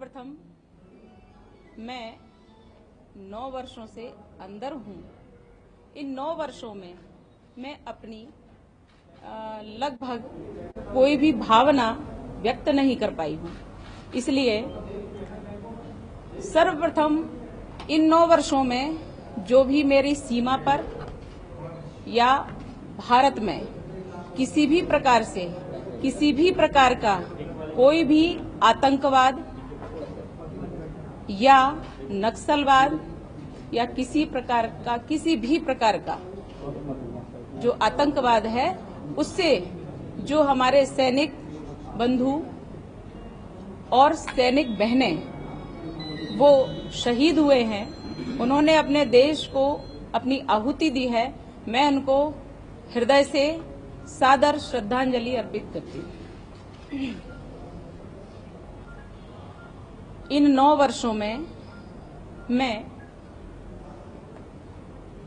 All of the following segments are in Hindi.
सर्वप्रथम मैं 9 वर्षों से अंदर हूं। इन 9 वर्षों में मैं अपनी लगभग कोई भी भावना व्यक्त नहीं कर पाई हूं। इसलिए सर्वप्रथम इन 9 वर्षों में जो भी मेरी सीमा पर या भारत में किसी भी प्रकार से किसी भी प्रकार का कोई भी आतंकवाद या नक्सलवाद या किसी भी प्रकार का जो आतंकवाद है उससे जो हमारे सैनिक बंधु और सैनिक बहनें वो शहीद हुए हैं, उन्होंने अपने देश को अपनी आहुति दी है, मैं उनको हृदय से सादर श्रद्धांजलि अर्पित करती हूँ। इन 9 वर्षों में मैं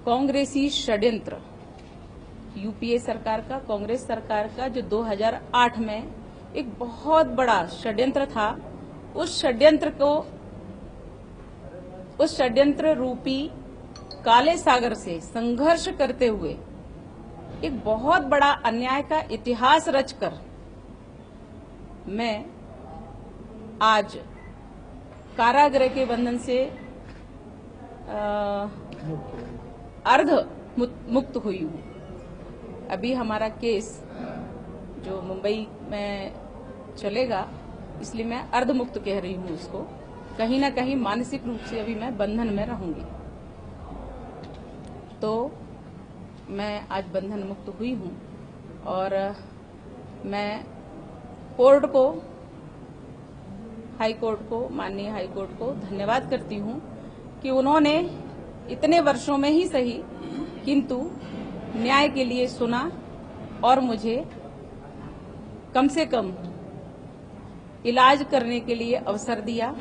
कांग्रेसी षड्यंत्र, यूपीए सरकार का, कांग्रेस सरकार का जो 2008 में एक बहुत बड़ा षड्यंत्र था, उस षड्यंत्र रूपी काले सागर से संघर्ष करते हुए एक बहुत बड़ा अन्याय का इतिहास रचकर मैं आज कारागृह के बंधन से अर्ध मुक्त हुई हूँ। अभी हमारा केस जो मुंबई में चलेगा, इसलिए मैं अर्ध मुक्त कह रही हूँ उसको। कहीं ना कहीं मानसिक रूप से अभी मैं बंधन में रहूंगी। तो मैं आज बंधन मुक्त हुई हूँ और मैं कोर्ट को, हाई कोर्ट को, माननीय हाई कोर्ट को धन्यवाद करती हूँ कि उन्होंने इतने वर्षों में ही सही किंतु न्याय के लिए सुना और मुझे कम से कम इलाज करने के लिए अवसर दिया,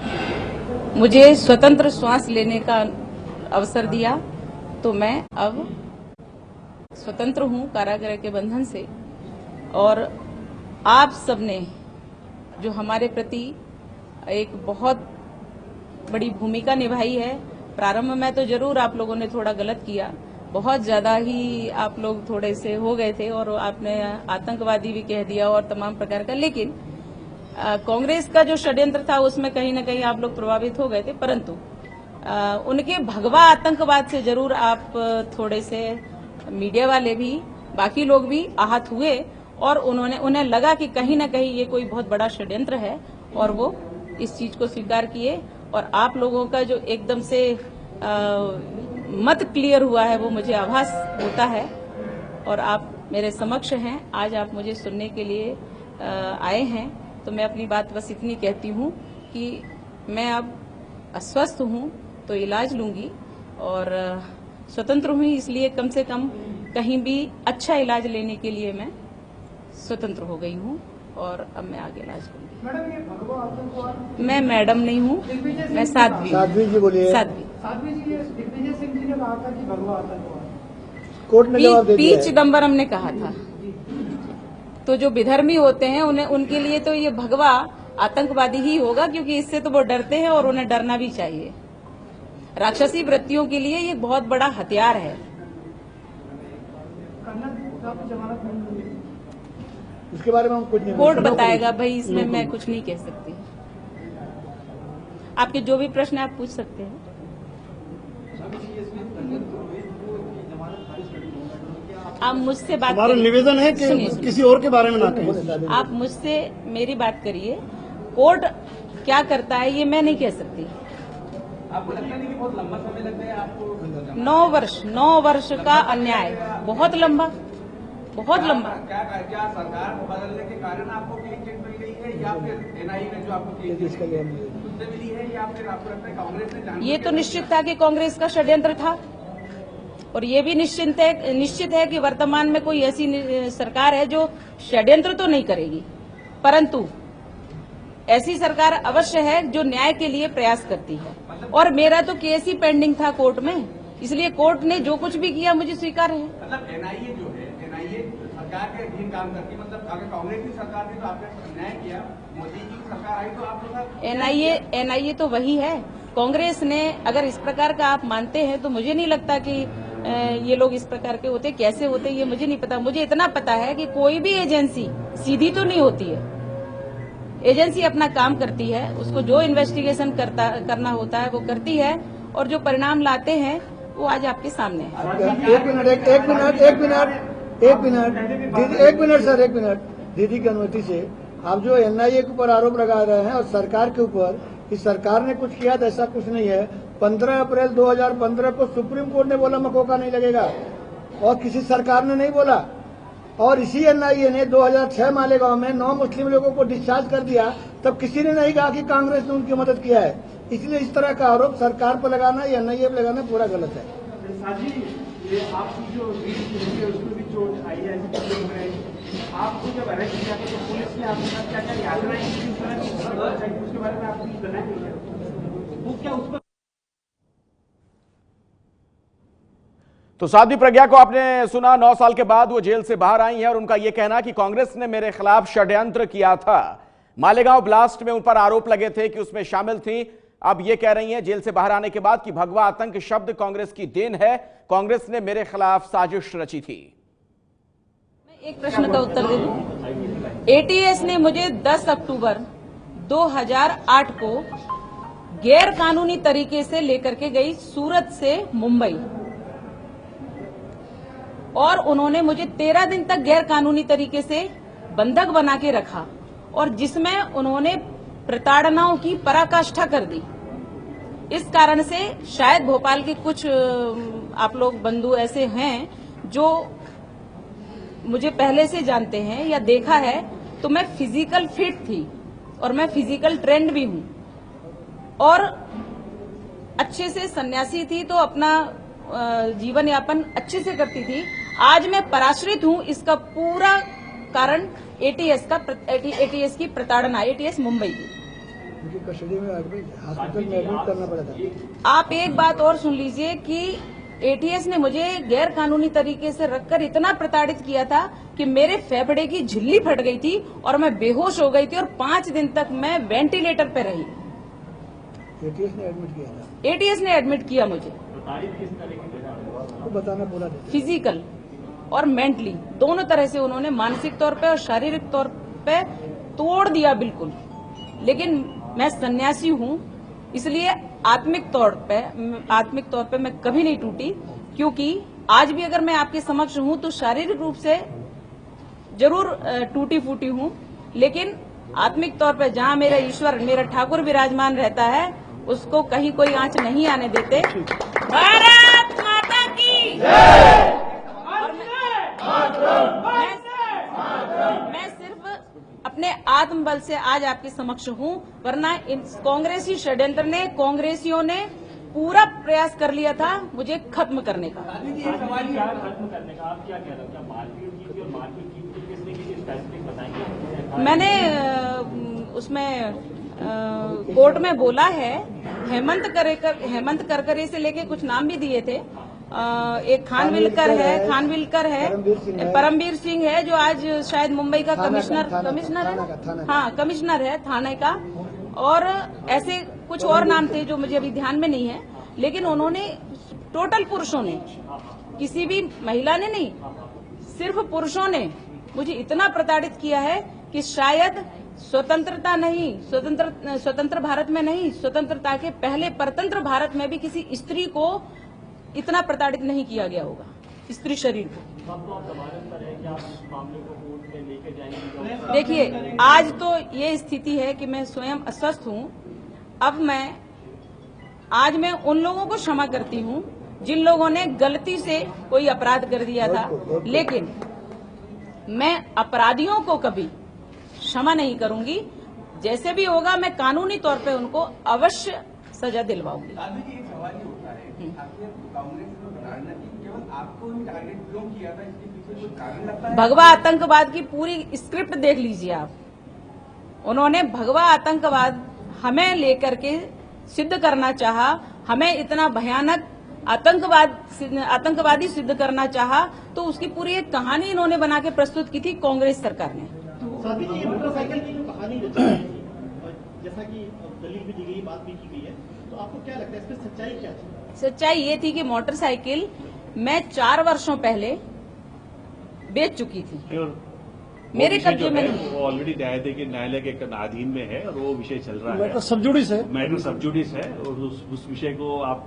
मुझे स्वतंत्र श्वास लेने का अवसर दिया। तो मैं अब स्वतंत्र हूँ कारागृह के बंधन से। और आप सबने जो हमारे प्रति एक बहुत बड़ी भूमिका निभाई है। प्रारंभ में तो जरूर आप लोगों ने थोड़ा गलत किया, बहुत ज्यादा ही आप लोग थोड़े से हो गए थे और आपने आतंकवादी भी कह दिया और तमाम प्रकार का, लेकिन कांग्रेस का जो षड्यंत्र था उसमें कहीं ना कहीं आप लोग प्रभावित हो गए थे, परंतु उनके भगवा आतंकवाद से जरूर आप थोड़े से मीडिया वाले भी, बाकी लोग भी आहत हुए और उन्हें लगा कि कहीं ना कहीं ये कोई बहुत बड़ा षड्यंत्र है और वो इस चीज को स्वीकार किए। और आप लोगों का जो एकदम से मत क्लियर हुआ है वो मुझे आभास होता है और आप मेरे समक्ष हैं, आज आप मुझे सुनने के लिए आए हैं। तो मैं अपनी बात बस इतनी कहती हूँ कि मैं अब अस्वस्थ हूँ तो इलाज लूंगी और स्वतंत्र हूँ, इसलिए कम से कम कहीं भी अच्छा इलाज लेने के लिए मैं स्वतंत्र हो गई हूँ और अब मैं आगे इलाज करूंगी। मैडम, ये भगवा आतंकवाद, मैं मैडम नहीं हूँ, मैं साध्वी। साध्वी जी बोलिए। साध्वी जी, ये दिग्विजय सिंह जी ने कहा था कि भगवा आतंकवाद, कोर्ट ने जवाब दे दिया। पी चिदम्बरम ने कहा था। तो जो विधर्मी होते हैं उनके लिए तो ये भगवा आतंकवादी ही होगा, क्योंकि इससे तो वो डरते हैं और उन्हें डरना भी चाहिए। राक्षसी वृत्तियों के लिए ये बहुत बड़ा हथियार है। इसके बारे में हम कुछ नहीं, कोर्ट बताएगा भाई, इसमें मैं कुछ नहीं कह सकती। आपके जो भी प्रश्न आप पूछ सकते हैं। आप मुझसे बात हमारा निवेदन है कि सुनिए। किसी और के बारे में ना कहें। आप मुझसे मेरी बात करिए, कोर्ट क्या करता है ये मैं नहीं कह सकती। आपको लगता नहीं कि बहुत लंबा समय लग गया आपको? 9 वर्ष का अन्याय बहुत लंबा, बहुत लंबा। क्या सरकार को बदलने के कारण आपको क्लीन चिट मिल गई है या फिर एनआईए ने जो आपको क्लीन चिट उससे मिली है या फिर आपको लगता है कांग्रेस ने? ये तो निश्चित था कि कांग्रेस का षड्यंत्र था और ये भी निश्चित है कि वर्तमान में कोई ऐसी सरकार है जो षड्यंत्र तो नहीं करेगी, परंतु ऐसी सरकार अवश्य है जो न्याय के लिए प्रयास करती है। और मेरा तो केस ही पेंडिंग था कोर्ट में, इसलिए कोर्ट ने जो कुछ भी किया मुझे स्वीकार है। मतलब एनआईए जो है, एनआईए सरकार के अधीन काम करती, मतलब अगर कांग्रेस की सरकार थी तो आपने अन्याय किया, मोदी जी की सरकार आई तो आप लोग एनआईए तो वही है। कांग्रेस ने, अगर इस प्रकार का आप मानते हैं तो मुझे नहीं लगता कि ये लोग इस प्रकार के होते। कैसे होते ये मुझे नहीं पता। मुझे इतना पता है कि कोई भी एजेंसी सीधी तो नहीं होती है। एजेंसी अपना काम करती है, उसको जो इन्वेस्टिगेशन करना होता है वो करती है, और जो परिणाम लाते हैं वो आज आपके सामने है। एक मिनट सर, एक मिनट। दीदी की अनुमति से, आप जो एनआईए के ऊपर आरोप लगा रहे हैं और सरकार के ऊपर कि सरकार ने कुछ किया तो ऐसा कुछ नहीं है। 15 अप्रैल 2015 को सुप्रीम कोर्ट ने बोला मकोका नहीं लगेगा, और किसी सरकार ने नहीं बोला। और इसी एनआईए ने 2006 मालेगांव में 9 मुस्लिम लोगों को डिस्चार्ज कर दिया, तब किसी ने नहीं कहा कि कांग्रेस ने उनकी मदद किया है। इसलिए इस तरह का आरोप सरकार पर लगाना या एनआईए पर लगाना पूरा गलत है। साजी, ये आपकी जो रील है उसमें भी चोट आई है, आपको जब अरेस्ट किया तो पुलिस ने आपके साथ क्या क्या यातनाएं की, उसके बारे में आपको कुछ बताया वो क्या उस पर? तो साध्वी प्रज्ञा को आपने सुना, 9 साल के बाद वो जेल से बाहर आई हैं और उनका यह कहना कि कांग्रेस ने मेरे खिलाफ षड्यंत्र किया था। मालेगांव ब्लास्ट में उन पर आरोप लगे थे कि उसमें शामिल थी। अब ये कह रही हैं जेल से बाहर आने के बाद कि भगवा आतंक शब्द कांग्रेस की देन है, कांग्रेस ने मेरे खिलाफ साजिश रची थी। मैं एक प्रश्न का उत्तर दे दूं। एटीएस ने मुझे 10 अक्टूबर 2008 को गैर कानूनी तरीके से लेकर के गई सूरत से मुंबई, और उन्होंने मुझे 13 दिन तक गैर कानूनी तरीके से बंधक बना के रखा, और जिसमें उन्होंने प्रताड़नाओं की पराकाष्ठा कर दी। इस कारण से शायद भोपाल के कुछ आप लोग बंधु ऐसे हैं जो मुझे पहले से जानते हैं या देखा है, तो मैं फिजिकल फिट थी और मैं फिजिकल ट्रेंड भी हूं, और अच्छे से सन्यासी थी, तो अपना जीवन यापन अच्छे से करती थी। आज मैं पराश्रित हूं, इसका पूरा कारण एटीएस की प्रताड़ना, एटीएस मुंबई की। कस्टडी में हॉस्पिटल में एडमिट करना पड़ा था। आप एक बात और सुन लीजिए कि एटीएस ने मुझे गैर कानूनी तरीके से रखकर इतना प्रताड़ित किया था कि मेरे फेफड़े की झिल्ली फट गई थी और मैं बेहोश हो गई थी, और 5 दिन तक मैं वेंटिलेटर पे रही। एटीएस ने एडमिट किया था। एटीएस ने एडमिट किया मुझे, तो बताना बोला था। फिजिकल और मेंटली दोनों तरह से उन्होंने मानसिक तौर पे और शारीरिक तौर पे तोड़ दिया बिल्कुल। लेकिन मैं सन्यासी हूं, इसलिए आत्मिक तौर पे मैं कभी नहीं टूटी, क्योंकि आज भी अगर मैं आपके समक्ष हूं तो शारीरिक रूप से जरूर टूटी फूटी हूं, लेकिन आत्मिक तौर पे जहां मेरा ईश्वर, मेरा ठाकुर विराजमान रहता है, उसको कहीं कोई आंच नहीं आने देते। भारत माता की जय। मैं सिर्फ अपने आत्मबल से आज आपके समक्ष हूं, वरना कांग्रेसी षड्यंत्र ने, कांग्रेसियों ने पूरा प्रयास कर लिया था मुझे खत्म करने का। खत्म करने का आप क्या कह रहे हो? क्या मारपीट की थी और मारपीट की किसने की थी, स्पेसिफिक बताएंगे? मैंने उसमें कोर्ट में बोला है, हेमंत करकरे से लेके कुछ नाम भी दिए थे। एक खानविलकर है, परमवीर सिंह है जो आज शायद मुंबई का कमिश्नर है, हाँ कमिश्नर है थाने का, और ऐसे कुछ और नाम थे जो मुझे अभी ध्यान में नहीं है। लेकिन उन्होंने, टोटल पुरुषों ने, किसी भी महिला ने नहीं, सिर्फ पुरुषों ने मुझे इतना प्रताड़ित किया है कि शायद स्वतंत्रता नहीं, स्वतंत्र भारत में नहीं, स्वतंत्रता के पहले परतंत्र भारत में भी किसी स्त्री को इतना प्रताड़ित नहीं किया गया होगा, स्त्री शरीर को। देखिए, आज तो ये स्थिति है कि मैं स्वयं अस्वस्थ हूं। अब आज मैं उन लोगों को क्षमा करती हूं जिन लोगों ने गलती से कोई अपराध कर दिया था, लेकिन मैं अपराधियों को कभी क्षमा नहीं करूंगी। जैसे भी होगा मैं कानूनी तौर पे उनको अवश्य सजा दिलवाऊंगी। भगवा आतंकवाद की पूरी स्क्रिप्ट देख लीजिए आप। उन्होंने भगवा आतंकवाद हमें लेकर के सिद्ध करना चाहा, हमें इतना भयानक आतंकवादी सिद्ध करना चाहा, तो उसकी पूरी एक कहानी इन्होंने बना के प्रस्तुत की थी कांग्रेस सरकार ने। साथी जी, ये मोटरसाइकिल की जो कहानी रची गई थी, जैसा कि दलील भी दी गई, बात भी की गई है, तो आपको क्या लगता है इसमें सच्चाई क्या थी? सच्चाई ये थी कि मोटरसाइकिल मैं 4 वर्षों पहले बेच चुकी थी, मेरे कब्जे में नहीं। वो ऑलरेडी न्यायालय के अधीन में है और वो विषय चल रहा है, मैटर सबजुडिस है। मैटर सबजुडिस है और उस विषय को आप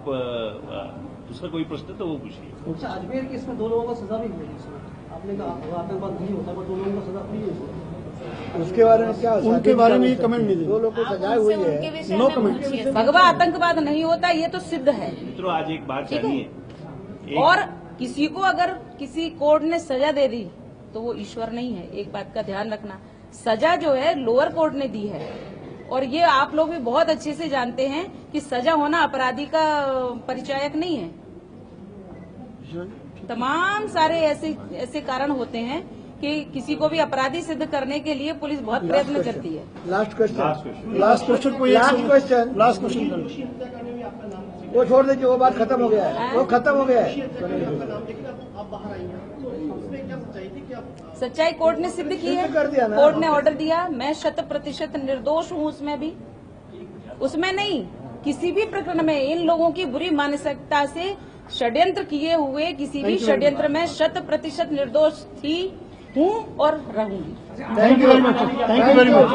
दूसरा कोई प्रश्न तो वो पूछिए। अच्छा, अजमेर केस में 2 लोगों को सजा भी हुई है, आपने कहा आतंकवाद नहीं होता, पर 2 लोगों को सजा फ्री हुई। उसके बारे में क्या, उनके बारे में कमेंट नहीं, 2 लोग को सजाए हुई है, नो कमेंट। भगवा आतंकवाद नहीं होता, ये तो सिद्ध है। मित्रों, आज एक बात ठीक है। जानिए, और किसी को अगर किसी कोर्ट ने सजा दे दी तो वो ईश्वर नहीं है, एक बात का ध्यान रखना। सजा जो है लोअर कोर्ट ने दी है, और ये आप लोग भी बहुत अच्छे से जानते हैं कि सजा होना अपराधी का परिचायक नहीं है। तमाम सारे ऐसे कारण होते हैं कि किसी को भी अपराधी सिद्ध करने के लिए पुलिस बहुत प्रयत्न करती है। लास्ट क्वेश्चन, वो छोड़ दीजिए, वो बात खत्म हो गया है, वो खत्म हो गया है। सच्चाई कोर्ट ने सिद्ध की है, सिद्ध कर दिया ना। कोर्ट ने ऑर्डर दिया, मैं 100% निर्दोष हूँ उसमें भी, उसमें नहीं, किसी भी प्रकरण में इन लोगों की बुरी मानसिकता से षड्यंत्र किए हुए किसी भी षड्यंत्र में 100% निर्दोष थी, हूँ और रहूंगी। Thank you very much, thank you very much.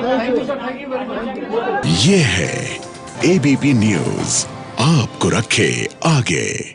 ये है एबीपी न्यूज, आपको रखे आगे।